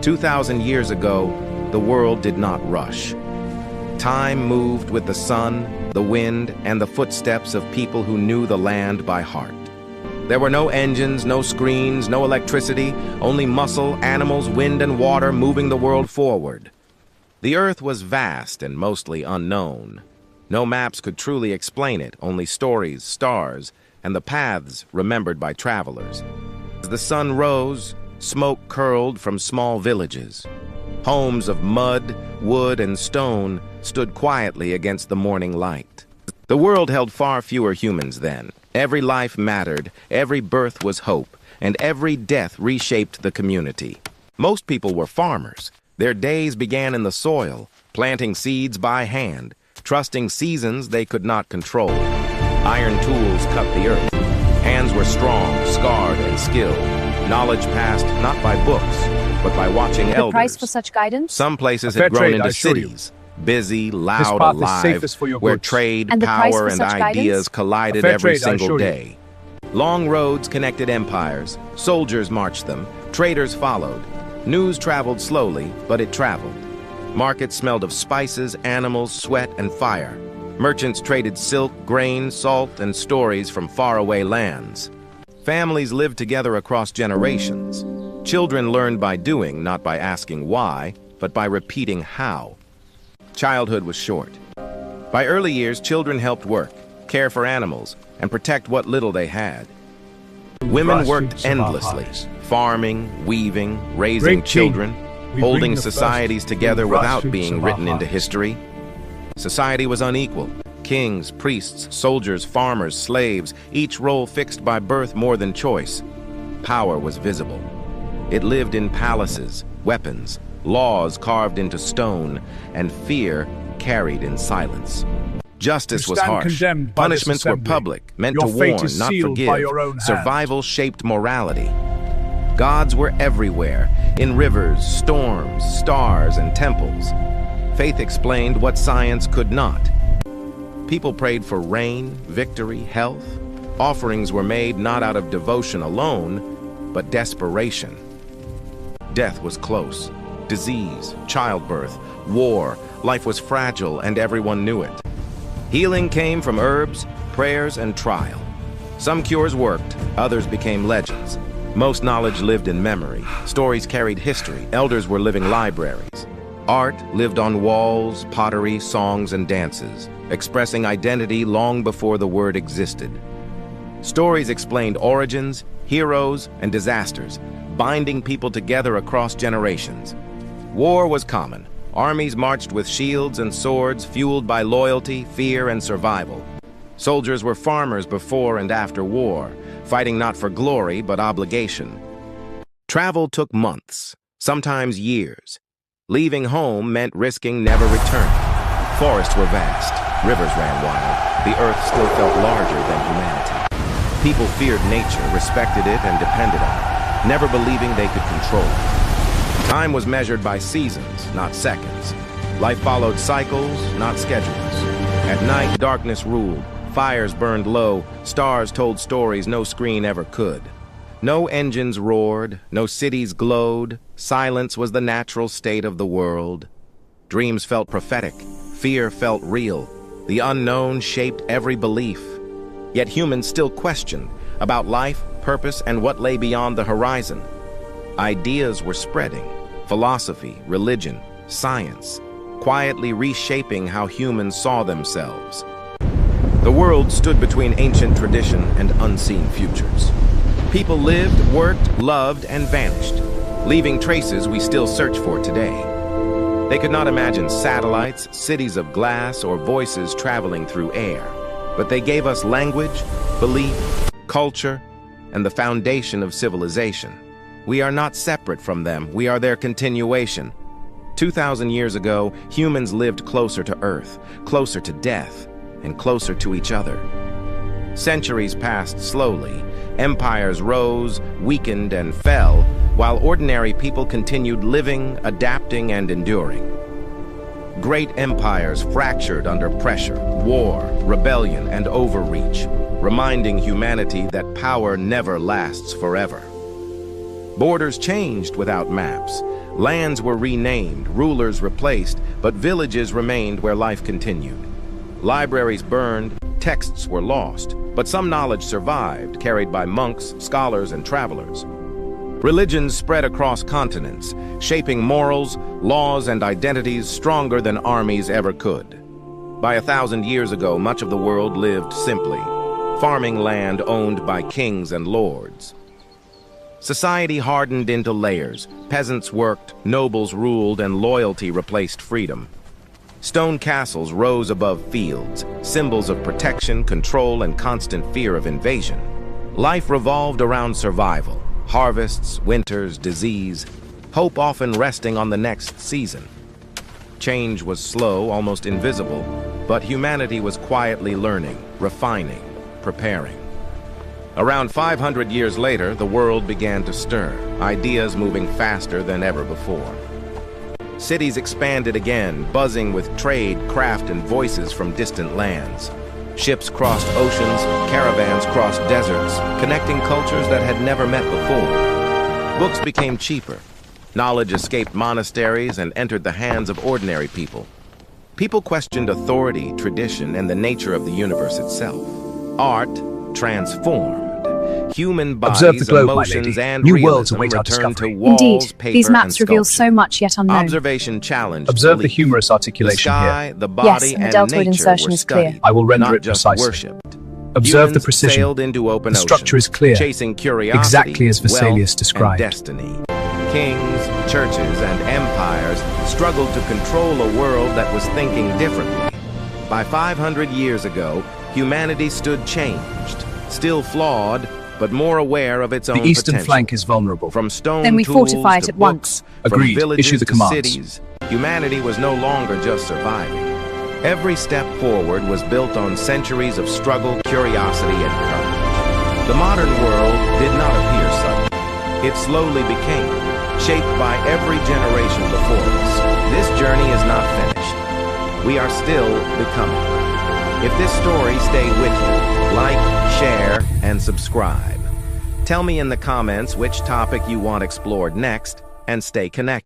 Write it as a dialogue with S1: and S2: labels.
S1: 2,000 years ago, the world did not rush. Time moved with the sun, the wind, and the footsteps of people who knew the land by heart. There were no engines, no screens, no electricity, only muscle, animals, wind, and water moving the world forward. The earth was vast and mostly unknown. No maps could truly explain it, only stories, stars, and the paths remembered by travelers. As the sun rose, smoke curled from small villages. Homes of mud, wood, and stone stood quietly against the morning light. The world held far fewer humans then. Every life mattered, every birth was hope, and every death reshaped the community. Most people were farmers. Their days began in the soil, planting seeds by hand, trusting seasons they could not control. Iron tools cut the earth. Hands were strong, scarred, and skilled. Knowledge passed not by books, but by watching elders.
S2: The price for such guidance?
S1: Some places had grown into cities, busy, loud, alive, where trade, power, and ideas collided every single day. Long roads connected empires, soldiers marched them, traders followed. News traveled slowly, but it traveled. Markets smelled of spices, animals, sweat, and fire. Merchants traded silk, grain, salt, and stories from faraway lands. Families lived together across generations. Children learned by doing, not by asking why, but by repeating how. Childhood was short. By early years, children helped work, care for animals, and protect what little they had. Women worked endlessly, farming, weaving, raising children, holding societies together without being written into history. Society was unequal. Kings, priests, soldiers, farmers, slaves, each role fixed by birth more than choice. Power was visible. It lived in palaces, weapons, laws carved into stone, and fear carried in silence. Justice was harsh. Punishments were public, meant to warn, not forgive. Survival shaped morality. Gods were everywhere, in rivers, storms, stars, and temples. Faith explained what science could not. People prayed for rain, victory, health. Offerings were made not out of devotion alone, but desperation. Death was close. Disease, childbirth, war, life was fragile, and everyone knew it. Healing came from herbs, prayers, and trial. Some cures worked, others became legends. Most knowledge lived in memory. Stories carried history. Elders were living libraries. Art lived on walls, pottery, songs, and dances, expressing identity long before the word existed. Stories explained origins, heroes, and disasters, binding people together across generations. War was common. Armies marched with shields and swords, fueled by loyalty, fear, and survival. Soldiers were farmers before and after war, fighting not for glory, but obligation. Travel took months, sometimes years. Leaving home meant risking never returning. Forests were vast, rivers ran wild, the earth still felt larger than humanity. People feared nature, respected it, and depended on it, never believing they could control it. Time was measured by seasons, not seconds. Life followed cycles, not schedules. At night, darkness ruled. Fires burned low, stars told stories no screen ever could. No engines roared, no cities glowed. Silence was the natural state of the world. Dreams felt prophetic, fear felt real. The unknown shaped every belief. Yet humans still questioned about life, purpose, and what lay beyond the horizon. Ideas were spreading, philosophy, religion, science, quietly reshaping how humans saw themselves. The world stood between ancient tradition and unseen futures. People lived, worked, loved, and vanished, leaving traces we still search for today. They could not imagine satellites, cities of glass, or voices traveling through air, but they gave us language, belief, culture, and the foundation of civilization. We are not separate from them, we are their continuation. 2,000 years ago, humans lived closer to Earth, closer to death, and closer to each other. Centuries passed slowly. Empires rose, weakened, and fell, while ordinary people continued living, adapting, and enduring. Great empires fractured under pressure, war, rebellion, and overreach, reminding humanity that power never lasts forever. Borders changed without maps. Lands were renamed, rulers replaced, but villages remained where life continued. Libraries burned, texts were lost, but some knowledge survived, carried by monks, scholars, and travelers. Religions spread across continents, shaping morals, laws, and identities stronger than armies ever could. By 1,000 years ago, much of the world lived simply, farming land owned by kings and lords. Society hardened into layers. Peasants worked, nobles ruled, and loyalty replaced freedom. Stone castles rose above fields, symbols of protection, control, and constant fear of invasion. Life revolved around survival, harvests, winters, disease, hope often resting on the next season. Change was slow, almost invisible, but humanity was quietly learning, refining, preparing. Around 500 years later, the world began to stir, ideas moving faster than ever before. Cities expanded again, buzzing with trade, craft, and voices from distant lands. Ships crossed oceans, caravans crossed deserts, connecting cultures that had never met before. Books became cheaper. Knowledge escaped monasteries and entered the hands of ordinary people. People questioned authority, tradition, and the nature of the universe itself. Art transformed. Human bodies,
S2: globe,
S1: emotions, and realism returned to walls,
S3: Indeed,
S1: paper,
S3: these maps
S1: and
S3: reveal
S1: sculpture.
S3: so much yet unknown.
S1: Observation challenged
S2: Observe the
S1: belief.
S2: humorous articulation
S1: The sky,
S2: here.
S1: the body,
S3: Yes, and the deltoid
S1: nature
S3: insertion
S1: were
S3: is clear.
S1: studied,
S2: I will render
S1: not
S2: it
S1: just
S2: precisely.
S1: worshipped.
S2: Observe the
S1: Humans
S2: precision.
S1: sailed into open
S2: The structure
S1: oceans,
S2: is clear,
S1: chasing curiosity,
S2: exactly as Vesalius
S1: wealth,
S2: described.
S1: and destiny. Kings, churches, and empires struggled to control a world that was thinking differently. By 500 years ago, humanity stood changed, still flawed, but more aware of its own
S2: The eastern
S1: potential.
S2: flank is vulnerable.
S1: From stone
S3: Then we
S1: tools
S3: fortify it
S1: to
S3: at
S1: books,
S3: once.
S1: from
S2: Agreed.
S1: villages
S2: Issue the
S1: to
S2: commands.
S1: cities, humanity was no longer just surviving. Every step forward was built on centuries of struggle, curiosity, and courage. The modern world did not appear sudden. It slowly became, shaped by every generation before us. This journey is not finished. We are still becoming. If this story stayed with you, like, share, and subscribe. Tell me in the comments which topic you want explored next, and stay connected.